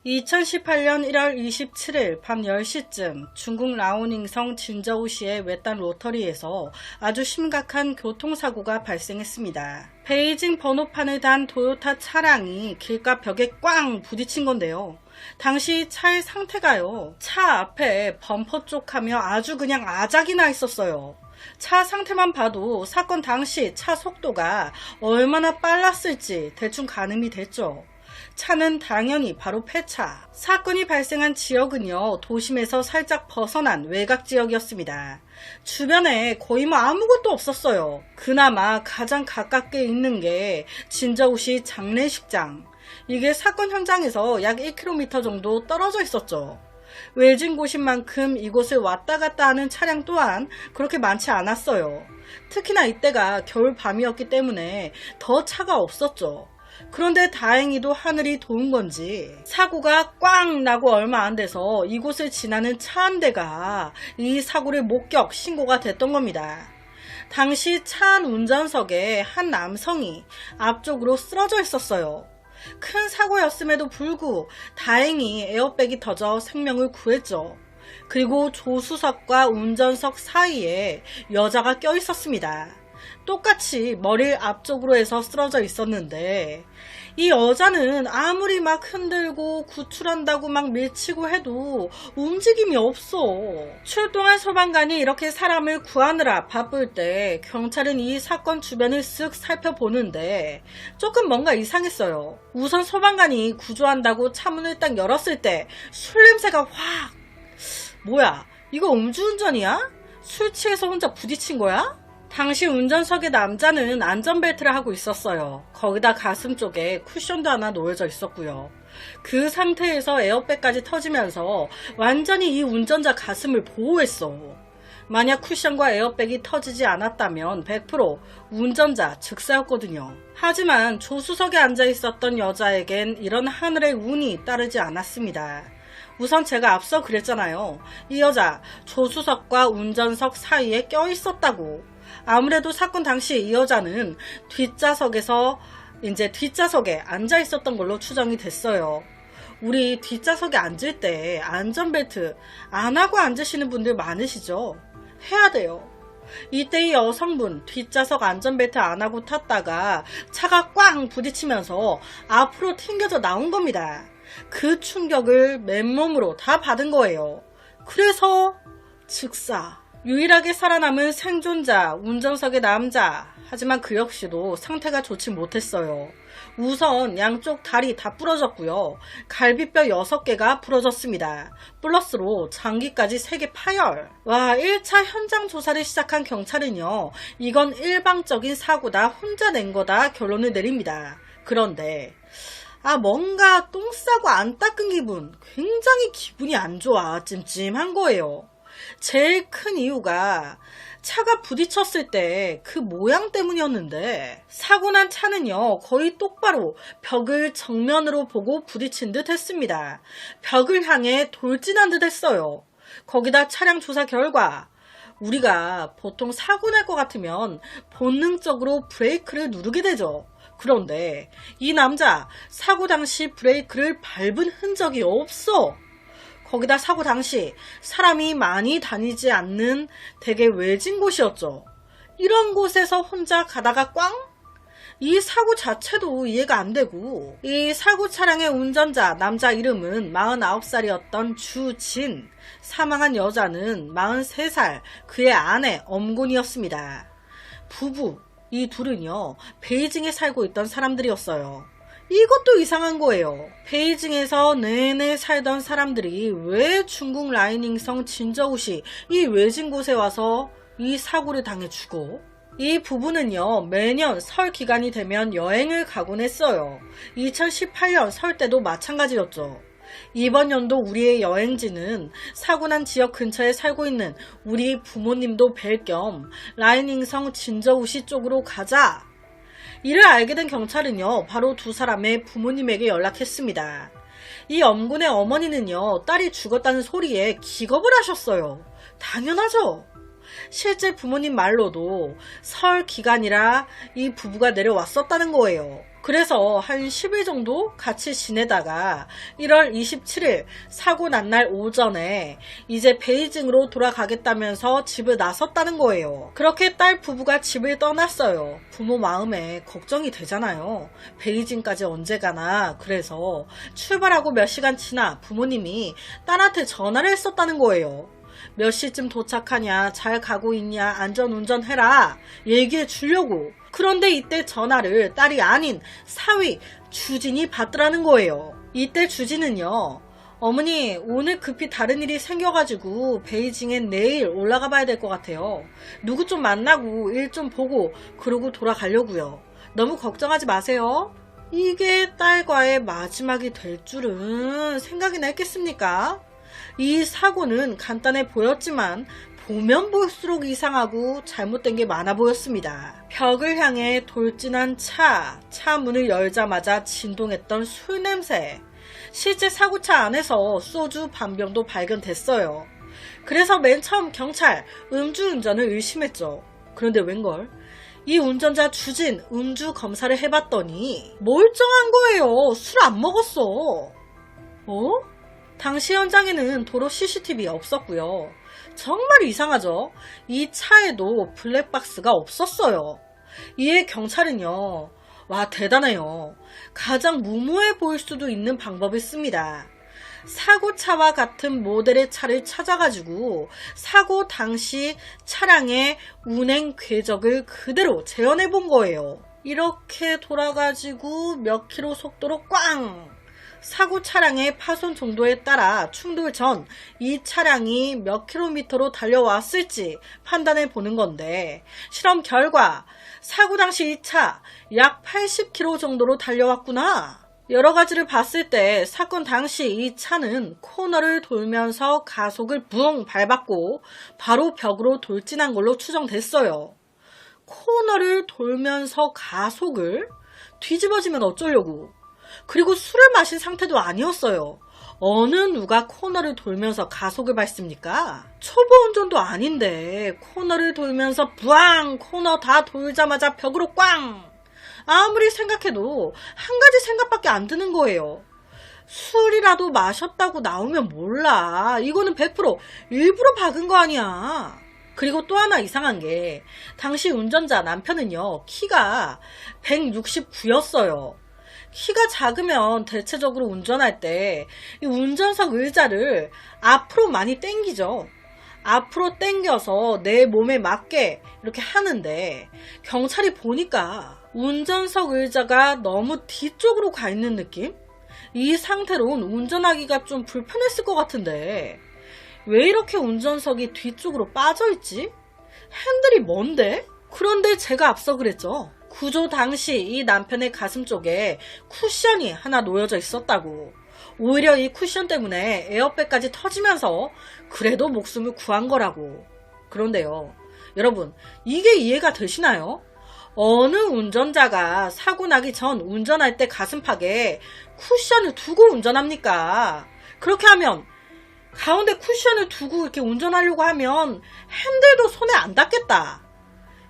2018년 1월 27일 밤 10시쯤 중국 라오닝성 진저우시의 외딴 로터리에서 아주 심각한 교통사고가 발생했습니다. 베이징 번호판을 단 토요타 차량이 길가 벽에 꽝 부딪힌 건데요. 당시 차의 상태가요, 차 앞에 범퍼 쪽하며 아주 그냥 아작이 나 있었어요. 차 상태만 봐도 사건 당시 차 속도가 얼마나 빨랐을지 대충 가늠이 됐죠. 차는 당연히 바로 폐차. 사건이 발생한 지역은요, 도심에서 살짝 벗어난 외곽 지역이었습니다. 주변에 거의 아무것도 없었어요. 그나마 가장 가깝게 있는 게 진저우시 장례식장. 이게 사건 현장에서 약 1km 정도 떨어져 있었죠. 외진 곳인 만큼 이곳을 왔다 갔다 하는 차량 또한 그렇게 많지 않았어요. 특히나 이때가 겨울 밤이었기 때문에 더 차가 없었죠. 그런데 다행히도 하늘이 도운 건지 사고가 꽝 나고 얼마 안 돼서 이곳을 지나는 차 한 대가 이 사고를 목격 신고가 됐던 겁니다. 당시 차 안 운전석에 한 남성이 앞쪽으로 쓰러져 있었어요. 큰 사고였음에도 불구 다행히 에어백이 터져 생명을 구했죠. 그리고 조수석과 운전석 사이에 여자가 껴 있었습니다. 똑같이 머리를 앞쪽으로 해서 쓰러져 있었는데 이 여자는 아무리 막 흔들고 구출한다고 막 밀치고 해도 움직임이 없어. 출동한 소방관이 이렇게 사람을 구하느라 바쁠 때 경찰은 이 사건 주변을 쓱 살펴보는데 조금 뭔가 이상했어요. 우선 소방관이 구조한다고 차문을 딱 열었을 때 술 냄새가 확. 뭐야, 이거 음주운전이야? 술 취해서 혼자 부딪힌 거야? 당시 운전석의 남자는 안전벨트를 하고 있었어요. 거기다 가슴 쪽에 쿠션도 하나 놓여져 있었고요. 그 상태에서 에어백까지 터지면서 완전히 이 운전자 가슴을 보호했어. 만약 쿠션과 에어백이 터지지 않았다면 100% 운전자 즉사였거든요. 하지만 조수석에 앉아 있었던 여자에겐 이런 하늘의 운이 따르지 않았습니다. 우선 제가 앞서 그랬잖아요. 이 여자 조수석과 운전석 사이에 껴 있었다고. 아무래도 사건 당시 이 여자는 뒷좌석에 앉아 있었던 걸로 추정이 됐어요. 우리 뒷좌석에 앉을 때 안전벨트 안 하고 앉으시는 분들 많으시죠? 해야 돼요. 이때 이 여성분 뒷좌석 안전벨트 안 하고 탔다가 차가 꽝 부딪히면서 앞으로 튕겨져 나온 겁니다. 그 충격을 맨몸으로 다 받은 거예요. 그래서 즉사. 유일하게 살아남은 생존자, 운전석의 남자. 하지만 그 역시도 상태가 좋지 못했어요. 우선 양쪽 다리 다 부러졌고요. 갈비뼈 6개가 부러졌습니다. 플러스로 장기까지 3개 파열. 와, 1차 현장 조사를 시작한 경찰은요, 이건 일방적인 사고다, 혼자 낸 거다 결론을 내립니다. 그런데 뭔가 똥 싸고 안 닦은 기분, 굉장히 기분이 안 좋아, 찜찜한 거예요. 제일 큰 이유가 차가 부딪혔을 때 그 모양 때문이었는데, 사고 난 차는요, 거의 똑바로 벽을 정면으로 보고 부딪힌 듯 했습니다. 벽을 향해 돌진한 듯 했어요. 거기다 차량 조사 결과 우리가 보통 사고 날 것 같으면 본능적으로 브레이크를 누르게 되죠. 그런데 이 남자 사고 당시 브레이크를 밟은 흔적이 없어. 거기다 사고 당시 사람이 많이 다니지 않는 되게 외진 곳이었죠. 이런 곳에서 혼자 가다가 꽝? 이 사고 자체도 이해가 안 되고, 이 사고 차량의 운전자 남자 이름은 49살이었던 주진, 사망한 여자는 43살, 그의 아내 엄군이었습니다. 부부, 이 둘은요, 베이징에 살고 있던 사람들이었어요. 이것도 이상한 거예요. 베이징에서 내내 살던 사람들이 왜 중국 라이닝성 진저우시 이 외진 곳에 와서 이 사고를 당해 죽어? 이 부부는요, 매년 설 기간이 되면 여행을 가곤 했어요. 2018년 설 때도 마찬가지였죠. 이번 연도 우리의 여행지는 사고 난 지역 근처에 살고 있는 우리 부모님도 뵐 겸 라이닝성 진저우시 쪽으로 가자. 이를 알게 된 경찰은요, 바로 두 사람의 부모님에게 연락했습니다. 이 엄군의 어머니는요, 딸이 죽었다는 소리에 기겁을 하셨어요. 당연하죠. 실제 부모님 말로도 설 기간이라 이 부부가 내려왔었다는 거예요. 그래서 한 10일 정도 같이 지내다가 1월 27일 사고 난 날 오전에 이제 베이징으로 돌아가겠다면서 집을 나섰다는 거예요. 그렇게 딸 부부가 집을 떠났어요. 부모 마음에 걱정이 되잖아요. 베이징까지 언제 가나. 그래서 출발하고 몇 시간 지나 부모님이 딸한테 전화를 했었다는 거예요. 몇 시쯤 도착하냐, 잘 가고 있냐, 안전운전해라 얘기해 주려고. 그런데 이때 전화를 딸이 아닌 사위 주진이 받더라는 거예요. 이때 주진은요, 어머니 오늘 급히 다른 일이 생겨가지고 베이징엔 내일 올라가 봐야 될 것 같아요. 누구 좀 만나고 일 좀 보고 그러고 돌아가려고요. 너무 걱정하지 마세요. 이게 딸과의 마지막이 될 줄은 생각이나 했겠습니까? 이 사고는 간단해 보였지만 보면 볼수록 이상하고 잘못된 게 많아 보였습니다. 벽을 향해 돌진한 차 문을 열자마자 진동했던 술 냄새. 실제 사고차 안에서 소주 반병도 발견됐어요. 그래서 맨 처음 경찰 음주운전을 의심했죠. 그런데 웬걸? 이 운전자 주진 음주 검사를 해봤더니 멀쩡한 거예요. 술 안 먹었어. 당시 현장에는 도로 CCTV 없었고요. 정말 이상하죠? 이 차에도 블랙박스가 없었어요. 이에 경찰은요, 와 대단해요. 가장 무모해 보일 수도 있는 방법을 씁니다. 사고차와 같은 모델의 차를 찾아가지고 사고 당시 차량의 운행 궤적을 그대로 재현해 본 거예요. 이렇게 돌아가지고 몇 킬로 속도로 꽝! 사고 차량의 파손 정도에 따라 충돌 전 이 차량이 몇 킬로미터로 달려왔을지 판단해 보는 건데, 실험 결과 사고 당시 이 차 약 80km 정도로 달려왔구나. 여러 가지를 봤을 때 사건 당시 이 차는 코너를 돌면서 가속을 붕 밟았고 바로 벽으로 돌진한 걸로 추정됐어요. 코너를 돌면서 가속을? 뒤집어지면 어쩌려고. 그리고 술을 마신 상태도 아니었어요. 어느 누가 코너를 돌면서 가속을 밟습니까? 초보 운전도 아닌데 코너를 돌면서 부앙! 코너 다 돌자마자 벽으로 꽝! 아무리 생각해도 한 가지 생각밖에 안 드는 거예요. 술이라도 마셨다고 나오면 몰라. 이거는 100% 일부러 박은 거 아니야. 그리고 또 하나 이상한 게 당시 운전자 남편은요, 키가 169였어요. 키가 작으면 대체적으로 운전할 때 이 운전석 의자를 앞으로 많이 당기죠. 앞으로 당겨서 내 몸에 맞게 이렇게 하는데 경찰이 보니까 운전석 의자가 너무 뒤쪽으로 가 있는 느낌? 이 상태로는 운전하기가 좀 불편했을 것 같은데 왜 이렇게 운전석이 뒤쪽으로 빠져있지? 핸들이 뭔데? 그런데 제가 앞서 그랬죠. 구조 당시 이 남편의 가슴 쪽에 쿠션이 하나 놓여져 있었다고. 오히려 이 쿠션 때문에 에어백까지 터지면서 그래도 목숨을 구한 거라고. 그런데요, 여러분, 이게 이해가 되시나요? 어느 운전자가 사고 나기 전 운전할 때 가슴팍에 쿠션을 두고 운전합니까? 그렇게 하면 가운데 쿠션을 두고 이렇게 운전하려고 하면 핸들도 손에 안 닿겠다.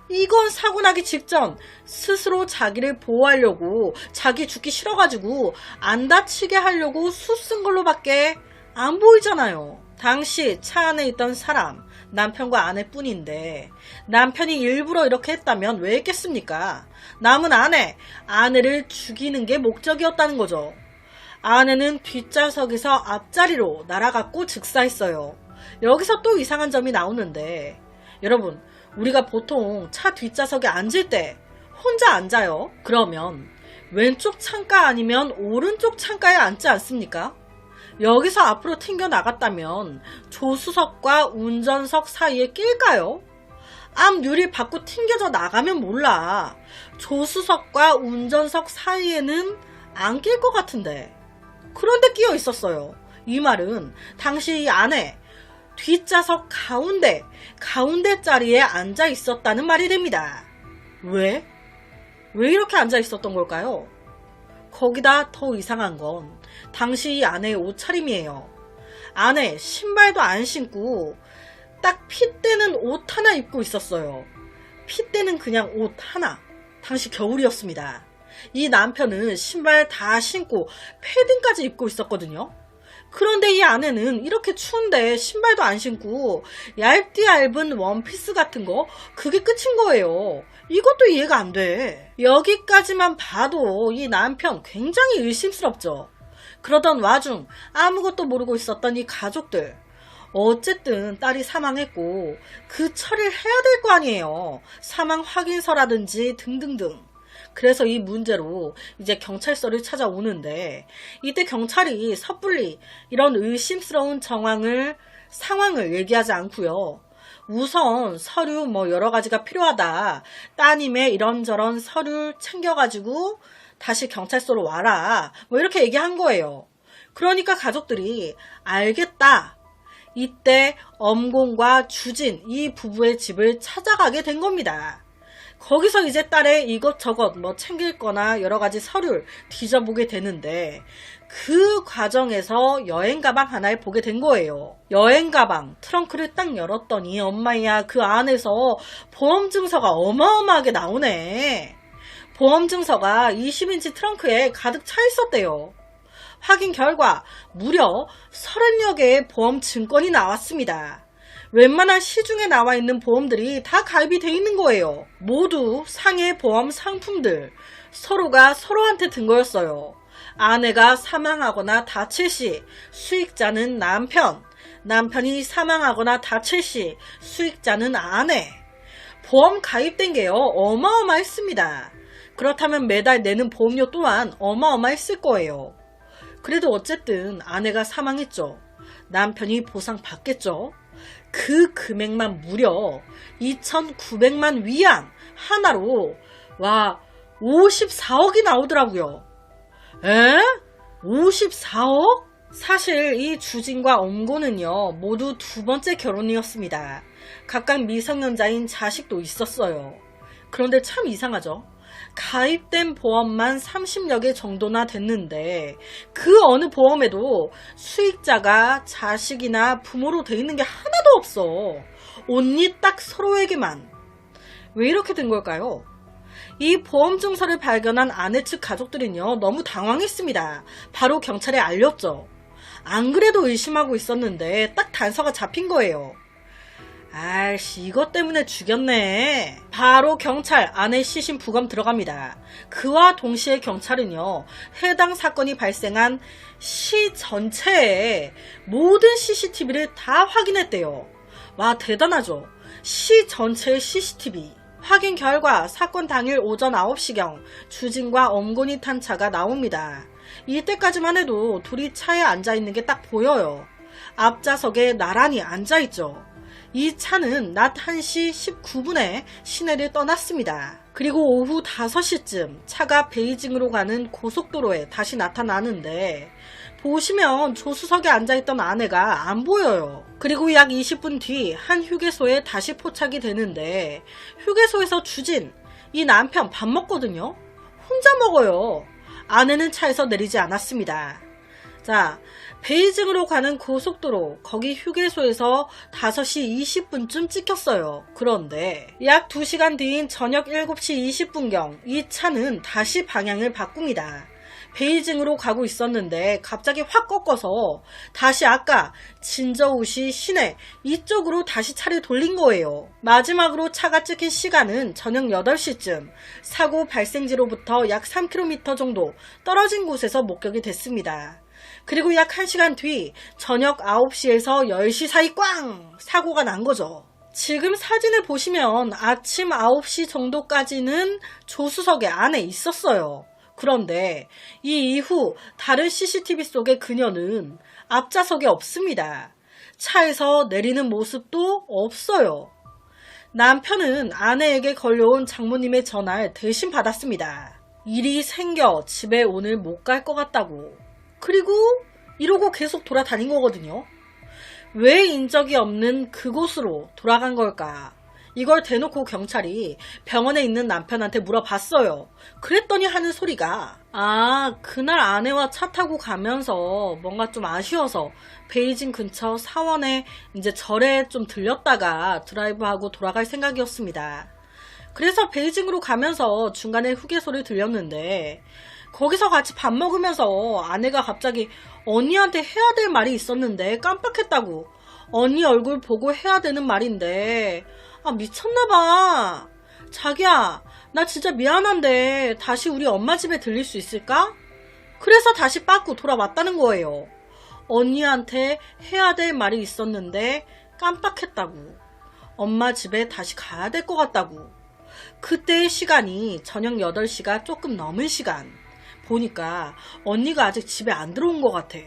이건 사고 나기 직전 스스로 자기를 보호하려고, 자기 죽기 싫어가지고 안 다치게 하려고 수 쓴 걸로밖에 안 보이잖아요. 당시 차 안에 있던 사람, 남편과 아내뿐인데 남편이 일부러 이렇게 했다면 왜 했겠습니까? 남은 아내를 죽이는 게 목적이었다는 거죠. 아내는 뒷좌석에서 앞자리로 날아갔고 즉사했어요. 여기서 또 이상한 점이 나오는데, 여러분, 우리가 보통 차 뒷좌석에 앉을 때 혼자 앉아요. 그러면 왼쪽 창가 아니면 오른쪽 창가에 앉지 않습니까? 여기서 앞으로 튕겨 나갔다면 조수석과 운전석 사이에 낄까요? 앞 유리 밖으로 튕겨져 나가면 몰라. 조수석과 운전석 사이에는 안 낄 것 같은데. 그런데 끼어 있었어요. 이 말은 당시 이 아내 뒷좌석 가운데 자리에 앉아 있었다는 말이 됩니다. 왜 이렇게 앉아 있었던 걸까요? 거기다 더 이상한 건 당시 이 아내의 옷차림이에요. 아내 신발도 안 신고 딱 핏대는 옷 하나 입고 있었어요. 핏대는 그냥 옷 하나. 당시 겨울이었습니다. 이 남편은 신발 다 신고 패딩까지 입고 있었거든요. 그런데 이 아내는 이렇게 추운데 신발도 안 신고 얇은 원피스 같은 거, 그게 끝인 거예요. 이것도 이해가 안 돼. 여기까지만 봐도 이 남편 굉장히 의심스럽죠. 그러던 와중 아무것도 모르고 있었던 이 가족들, 어쨌든 딸이 사망했고 그 처리를 해야 될 거 아니에요. 사망 확인서라든지 등등등. 그래서 이 문제로 이제 경찰서를 찾아오는데, 이때 경찰이 섣불리 이런 의심스러운 상황을 얘기하지 않고요. 우선 서류 여러 가지가 필요하다. 따님의 이런저런 서류 챙겨가지고 다시 경찰서로 와라. 이렇게 얘기한 거예요. 그러니까 가족들이 알겠다. 이때 엄공과 주진, 이 부부의 집을 찾아가게 된 겁니다. 거기서 이제 딸의 이것저것 챙길 거나 여러 가지 서류를 뒤져보게 되는데, 그 과정에서 여행 가방 하나를 보게 된 거예요. 여행 가방 트렁크를 딱 열었더니 엄마야, 그 안에서 보험 증서가 어마어마하게 나오네. 보험 증서가 20인치 트렁크에 가득 차 있었대요. 확인 결과 무려 30여 개의 보험 증권이 나왔습니다. 웬만한 시중에 나와 있는 보험들이 다 가입이 돼 있는 거예요. 모두 상해 보험 상품들, 서로가 서로한테 든 거였어요. 아내가 사망하거나 다칠 시 수익자는 남편, 남편이 사망하거나 다칠 시 수익자는 아내. 보험 가입된 게요, 어마어마했습니다. 그렇다면 매달 내는 보험료 또한 어마어마했을 거예요. 그래도 어쨌든 아내가 사망했죠. 남편이 보상 받겠죠. 그 금액만 무려 2,900만 위안 하나로 54억이 나오더라고요. 54억? 사실 이 주진과 엄고는요, 모두 두 번째 결혼이었습니다. 각각 미성년자인 자식도 있었어요. 그런데 참 이상하죠. 가입된 보험만 30여 개 정도나 됐는데 그 어느 보험에도 수익자가 자식이나 부모로 돼 있는 게 하나도 없어. 온리 딱 서로에게만. 왜 이렇게 된 걸까요? 이 보험 증서를 발견한 아내 측 가족들은요, 너무 당황했습니다. 바로 경찰에 알렸죠. 안 그래도 의심하고 있었는데 딱 단서가 잡힌 거예요. 아이씨, 이것 때문에 죽였네. 바로 경찰 아내 시신 부검 들어갑니다. 그와 동시에 경찰은요, 해당 사건이 발생한 시 전체의 모든 CCTV를 다 확인했대요. 와, 대단하죠. 시 전체의 CCTV. 확인 결과 사건 당일 오전 9시경 주진과 엄곤이 탄 차가 나옵니다. 이때까지만 해도 둘이 차에 앉아있는 게 딱 보여요. 앞좌석에 나란히 앉아있죠. 이 차는 낮 1시 19분에 시내를 떠났습니다. 그리고 오후 5시쯤 차가 베이징으로 가는 고속도로에 다시 나타나는데, 보시면 조수석에 앉아있던 아내가 안 보여요. 그리고 약 20분 뒤 한 휴게소에 다시 포착이 되는데, 휴게소에서 주진, 이 남편 밥 먹거든요. 혼자 먹어요. 아내는 차에서 내리지 않았습니다. 자, 베이징으로 가는 고속도로, 거기 휴게소에서 5시 20분쯤 찍혔어요. 그런데 약 2시간 뒤인 저녁 7시 20분경 이 차는 다시 방향을 바꿉니다. 베이징으로 가고 있었는데 갑자기 확 꺾어서 다시 아까 진저우시 시내 이쪽으로 다시 차를 돌린 거예요. 마지막으로 차가 찍힌 시간은 저녁 8시쯤, 사고 발생지로부터 약 3km 정도 떨어진 곳에서 목격이 됐습니다. 그리고 약 1시간 뒤 저녁 9시에서 10시 사이 꽝! 사고가 난 거죠. 지금 사진을 보시면 아침 9시 정도까지는 조수석에 안에 있었어요. 그런데 이 이후 다른 CCTV 속의 그녀는 앞좌석에 없습니다. 차에서 내리는 모습도 없어요. 남편은 아내에게 걸려온 장모님의 전화를 대신 받았습니다. 일이 생겨 집에 오늘 못 갈 것 같다고. 그리고 이러고 계속 돌아다닌 거거든요. 왜 인적이 없는 그곳으로 돌아간 걸까? 이걸 대놓고 경찰이 병원에 있는 남편한테 물어봤어요. 그랬더니 하는 소리가, 그날 아내와 차 타고 가면서 뭔가 좀 아쉬워서 베이징 근처 사원에 이제 절에 좀 들렸다가 드라이브하고 돌아갈 생각이었습니다. 그래서 베이징으로 가면서 중간에 휴게소를 들렸는데 거기서 같이 밥 먹으면서 아내가 갑자기 언니한테 해야 될 말이 있었는데 깜빡했다고. 언니 얼굴 보고 해야 되는 말인데 미쳤나봐. 자기야, 나 진짜 미안한데 다시 우리 엄마 집에 들릴 수 있을까? 그래서 다시 빠꾸 돌아왔다는 거예요. 언니한테 해야 될 말이 있었는데 깜빡했다고. 엄마 집에 다시 가야 될 것 같다고. 그때의 시간이 저녁 8시가 조금 넘은 시간. 보니까 언니가 아직 집에 안 들어온 것 같아.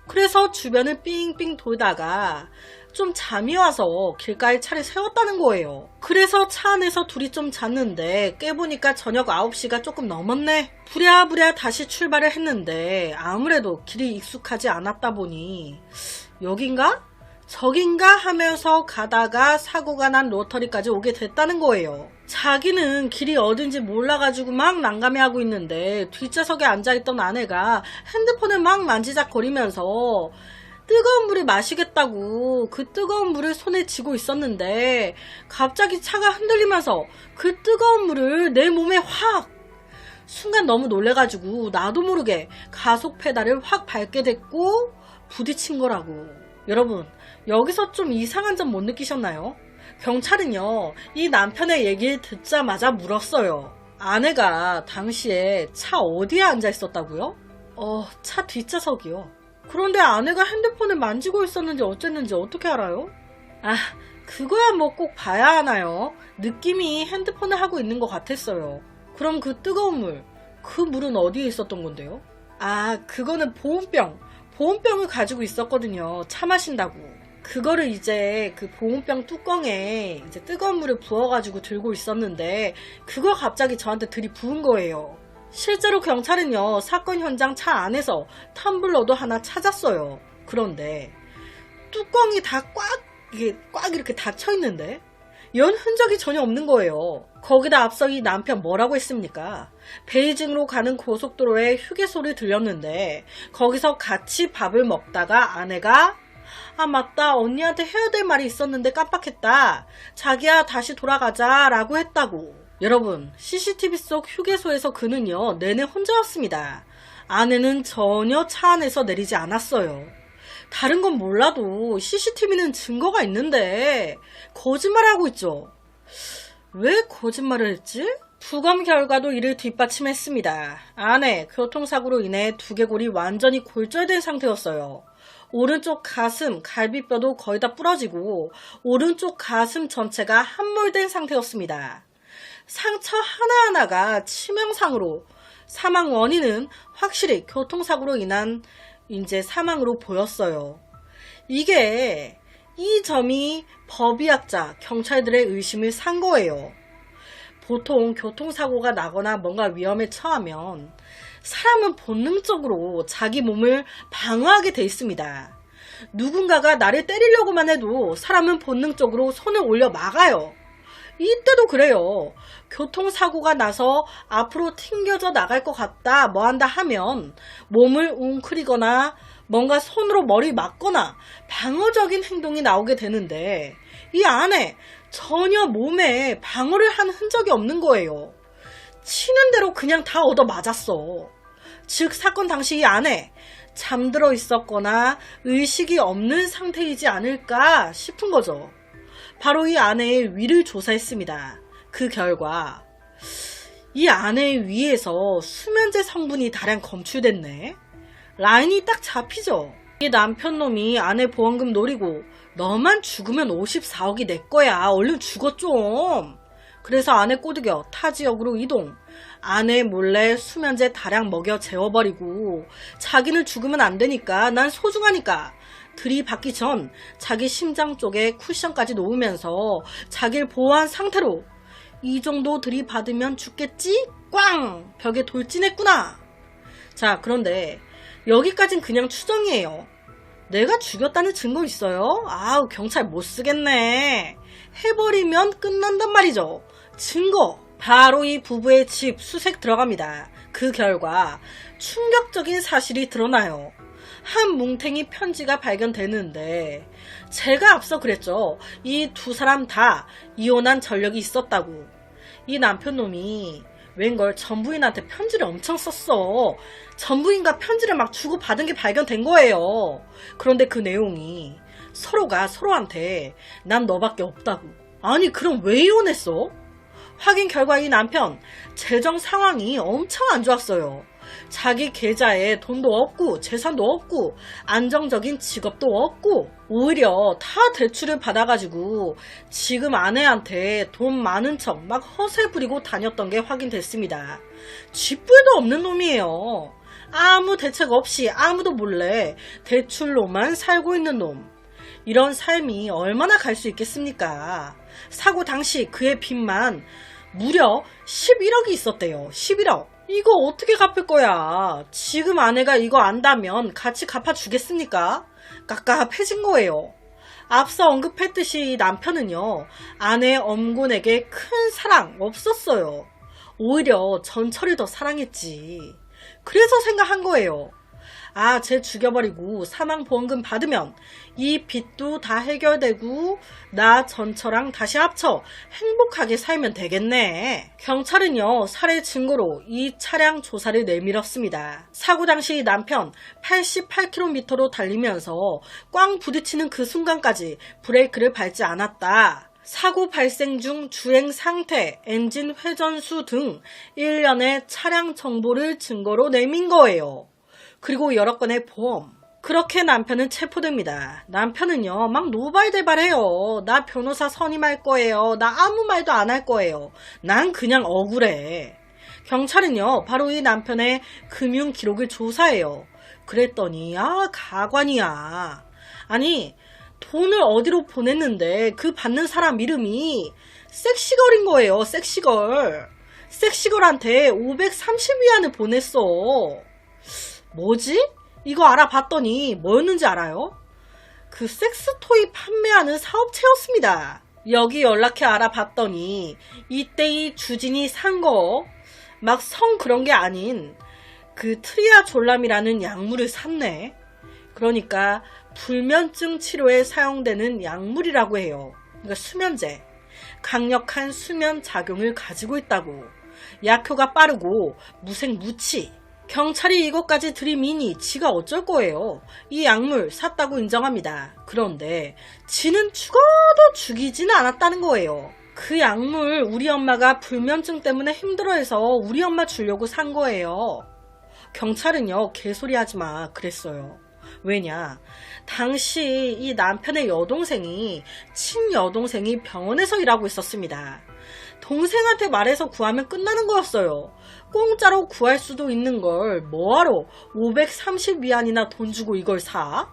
그래서 주변을 삥삥 돌다가 좀 잠이 와서 길가에 차를 세웠다는 거예요. 그래서 차 안에서 둘이 좀 잤는데 깨보니까 저녁 9시가 조금 넘었네. 부랴부랴 다시 출발을 했는데 아무래도 길이 익숙하지 않았다 보니 여긴가? 저긴가 하면서 가다가 사고가 난 로터리까지 오게 됐다는 거예요. 자기는 길이 어딘지 몰라가지고 막 난감해하고 있는데 뒷좌석에 앉아있던 아내가 핸드폰을 막 만지작거리면서 뜨거운 물을 마시겠다고 그 뜨거운 물을 손에 쥐고 있었는데 갑자기 차가 흔들리면서 그 뜨거운 물을 내 몸에 확! 순간 너무 놀래가지고 나도 모르게 가속 페달을 확 밟게 됐고 부딪힌 거라고. 여러분, 여기서 좀 이상한 점 못 느끼셨나요? 경찰은요, 이 남편의 얘기를 듣자마자 물었어요. 아내가 당시에 차 어디에 앉아 있었다고요? 차 뒷좌석이요. 그런데 아내가 핸드폰을 만지고 있었는지 어쨌는지 어떻게 알아요? 그거야 뭐 꼭 봐야 하나요? 느낌이 핸드폰을 하고 있는 것 같았어요. 그럼 그 뜨거운 물, 그 물은 어디에 있었던 건데요? 그거는 보온병을 가지고 있었거든요. 차 마신다고. 그거를 이제 그 보온병 뚜껑에 이제 뜨거운 물을 부어가지고 들고 있었는데 그걸 갑자기 저한테 들이부은 거예요. 실제로 경찰은요, 사건 현장 차 안에서 텀블러도 하나 찾았어요. 그런데 뚜껑이 다 꽉 이렇게 닫혀 있는데 연 흔적이 전혀 없는 거예요. 거기다 앞서 이 남편 뭐라고 했습니까? 베이징으로 가는 고속도로에 휴게소를 들렸는데 거기서 같이 밥을 먹다가 아내가 맞다, 언니한테 해야 될 말이 있었는데 깜빡했다. 자기야, 다시 돌아가자 라고 했다고. 여러분, CCTV 속 휴게소에서 그는요, 내내 혼자였습니다. 아내는 전혀 차 안에서 내리지 않았어요. 다른 건 몰라도 CCTV는 증거가 있는데 거짓말하고 있죠. 왜 거짓말을 했지? 부검 결과도 이를 뒷받침했습니다. 아내, 교통사고로 인해 두개골이 완전히 골절된 상태였어요. 오른쪽 가슴, 갈비뼈도 거의 다 부러지고 오른쪽 가슴 전체가 함몰된 상태였습니다. 상처 하나하나가 치명상으로, 사망 원인은 확실히 교통사고로 인한 사망으로 보였어요. 이 점이 법의학자, 경찰들의 의심을 산 거예요. 보통 교통사고가 나거나 뭔가 위험에 처하면 사람은 본능적으로 자기 몸을 방어하게 돼 있습니다. 누군가가 나를 때리려고만 해도 사람은 본능적으로 손을 올려 막아요. 이때도 그래요. 교통사고가 나서 앞으로 튕겨져 나갈 것 같다, 뭐한다 하면 몸을 웅크리거나 뭔가 손으로 머리 맞거나 방어적인 행동이 나오게 되는데 이 안에 전혀 몸에 방어를 한 흔적이 없는 거예요. 치는 대로 그냥 다 얻어 맞았어. 즉 사건 당시 이 안에 잠들어 있었거나 의식이 없는 상태이지 않을까 싶은 거죠. 바로 이 아내의 위를 조사했습니다. 그 결과 이 아내의 위에서 수면제 성분이 다량 검출됐네. 라인이 딱 잡히죠. 이 남편놈이 아내 보험금 노리고 너만 죽으면 54억이 내 거야, 얼른 죽어 좀. 그래서 아내 꼬드겨 타 지역으로 이동. 아내 몰래 수면제 다량 먹여 재워버리고 자기는 죽으면 안 되니까, 난 소중하니까 들이받기 전 자기 심장 쪽에 쿠션까지 놓으면서 자기를 보호한 상태로 이 정도 들이받으면 죽겠지? 꽝! 벽에 돌진했구나. 자, 그런데 여기까진 그냥 추정이에요. 내가 죽였다는 증거 있어요? 경찰 못 쓰겠네. 해버리면 끝난단 말이죠. 증거. 바로 이 부부의 집 수색 들어갑니다. 그 결과 충격적인 사실이 드러나요. 한 뭉탱이 편지가 발견되는데 제가 앞서 그랬죠. 이 두 사람 다 이혼한 전력이 있었다고. 이 남편 놈이 웬걸 전부인한테 편지를 엄청 썼어. 전부인과 편지를 막 주고받은 게 발견된 거예요. 그런데 그 내용이 서로가 서로한테 난 너밖에 없다고. 아니 그럼 왜 이혼했어? 확인 결과 이 남편 재정 상황이 엄청 안 좋았어요. 자기 계좌에 돈도 없고 재산도 없고 안정적인 직업도 없고 오히려 다 대출을 받아가지고 지금 아내한테 돈 많은 척 막 허세 부리고 다녔던 게 확인됐습니다. 쥐뿔도 없는 놈이에요. 아무 대책 없이 아무도 몰래 대출로만 살고 있는 놈. 이런 삶이 얼마나 갈 수 있겠습니까? 사고 당시 그의 빚만 무려 11억이 있었대요. 11억. 이거 어떻게 갚을 거야? 지금 아내가 이거 안다면 같이 갚아주겠습니까? 깝깝해진 거예요. 앞서 언급했듯이 남편은요, 아내 엄곤에게 큰 사랑 없었어요. 오히려 전철을 더 사랑했지. 그래서 생각한 거예요. 아, 쟤 죽여버리고 사망보험금 받으면 이 빚도 다 해결되고 나 전처랑 다시 합쳐 행복하게 살면 되겠네. 경찰은요, 살해 증거로 이 차량 조사를 내밀었습니다. 사고 당시 남편 88km로 달리면서 꽝 부딪히는 그 순간까지 브레이크를 밟지 않았다. 사고 발생 중 주행 상태, 엔진 회전수 등 일련의 차량 정보를 증거로 내민 거예요. 그리고 여러 건의 보험. 그렇게 남편은 체포됩니다. 남편은요, 막 노발대발해요. 나 변호사 선임할 거예요. 나 아무 말도 안 할 거예요. 난 그냥 억울해. 경찰은요, 바로 이 남편의 금융 기록을 조사해요. 그랬더니, 가관이야. 아니, 돈을 어디로 보냈는데 그 받는 사람 이름이 섹시걸인 거예요. 섹시걸. 섹시걸한테 530위안을 보냈어. 뭐지? 이거 알아봤더니 뭐였는지 알아요? 그 섹스토이 판매하는 사업체였습니다. 여기 연락해 알아봤더니 이때 이 주진이 산 거 막 성 그런 게 아닌 그 트리아졸람이라는 약물을 샀네. 그러니까 불면증 치료에 사용되는 약물이라고 해요. 그러니까 수면제. 강력한 수면 작용을 가지고 있다고. 약효가 빠르고 무색무취. 경찰이 이것까지 들이미니 지가 어쩔 거예요. 이 약물 샀다고 인정합니다. 그런데 지는 죽어도 죽이지는 않았다는 거예요. 그 약물 우리 엄마가 불면증 때문에 힘들어해서 우리 엄마 주려고 산 거예요. 경찰은요, 개소리 하지 마 그랬어요. 왜냐? 당시 이 남편의 여동생이 친여동생이 병원에서 일하고 있었습니다. 동생한테 말해서 구하면 끝나는 거였어요. 공짜로 구할 수도 있는 걸 뭐하러 530위안이나 돈 주고 이걸 사?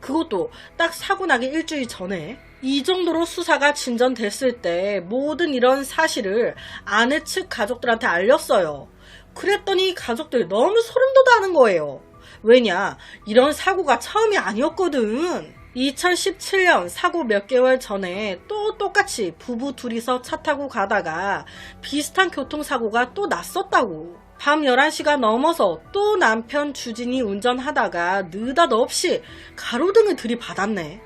그것도 딱 사고 나기 일주일 전에. 이 정도로 수사가 진전됐을 때 모든 이런 사실을 아내 측 가족들한테 알렸어요. 그랬더니 가족들 너무 소름 돋아하는 거예요. 왜냐? 이런 사고가 처음이 아니었거든. 2017년 사고 몇 개월 전에 또 똑같이 부부 둘이서 차 타고 가다가 비슷한 교통사고가 또 났었다고. 밤 11시가 넘어서 또 남편 주진이 운전하다가 느닷없이 가로등을 들이받았네.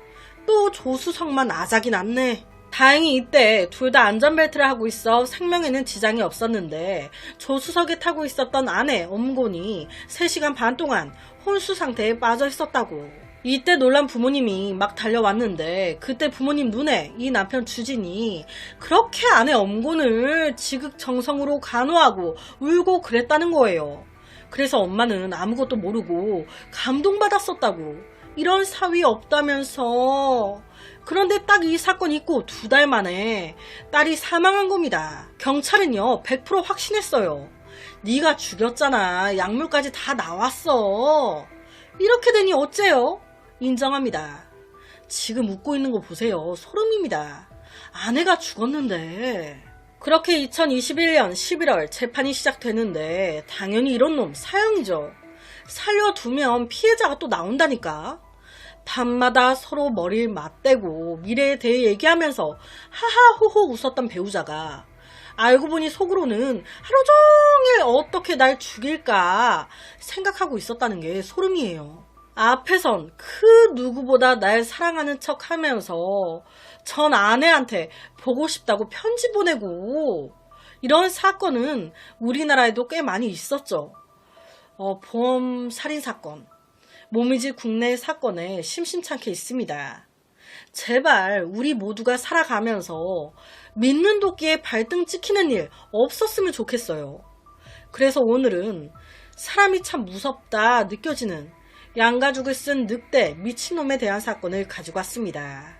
또 조수석만 아작이 났네. 다행히 이때 둘 다 안전벨트를 하고 있어 생명에는 지장이 없었는데 조수석에 타고 있었던 아내 엄곤이 3시간 반 동안 혼수 상태에 빠져 있었다고. 이때 놀란 부모님이 막 달려왔는데 그때 부모님 눈에 이 남편 주진이 그렇게 아내 엄곤을 지극정성으로 간호하고 울고 그랬다는 거예요. 그래서 엄마는 아무것도 모르고 감동받았었다고. 이런 사위 없다면서. 그런데 딱 이 사건 있고 2달 만에 딸이 사망한 겁니다. 경찰은요 100% 확신했어요. 네가 죽였잖아. 약물까지 다 나왔어. 이렇게 되니 어째요? 인정합니다. 지금 웃고 있는 거 보세요. 소름입니다. 아내가 죽었는데. 그렇게 2021년 11월 재판이 시작되는데 당연히 이런 놈 사형이죠. 살려두면 피해자가 또 나온다니까. 밤마다 서로 머리를 맞대고 미래에 대해 얘기하면서 하하호호 웃었던 배우자가 알고 보니 속으로는 하루 종일 어떻게 날 죽일까 생각하고 있었다는 게 소름이에요. 앞에선 그 누구보다 날 사랑하는 척 하면서 전 아내한테 보고 싶다고 편지 보내고 이런 사건은 우리나라에도 꽤 많이 있었죠. 보험 살인 사건, 모미지 국내 사건에 심심찮게 있습니다. 제발 우리 모두가 살아가면서 믿는 도끼에 발등 찍히는 일 없었으면 좋겠어요. 그래서 오늘은 사람이 참 무섭다 느껴지는 양가죽을 쓴 늑대 미친놈에 대한 사건을 가지고 왔습니다.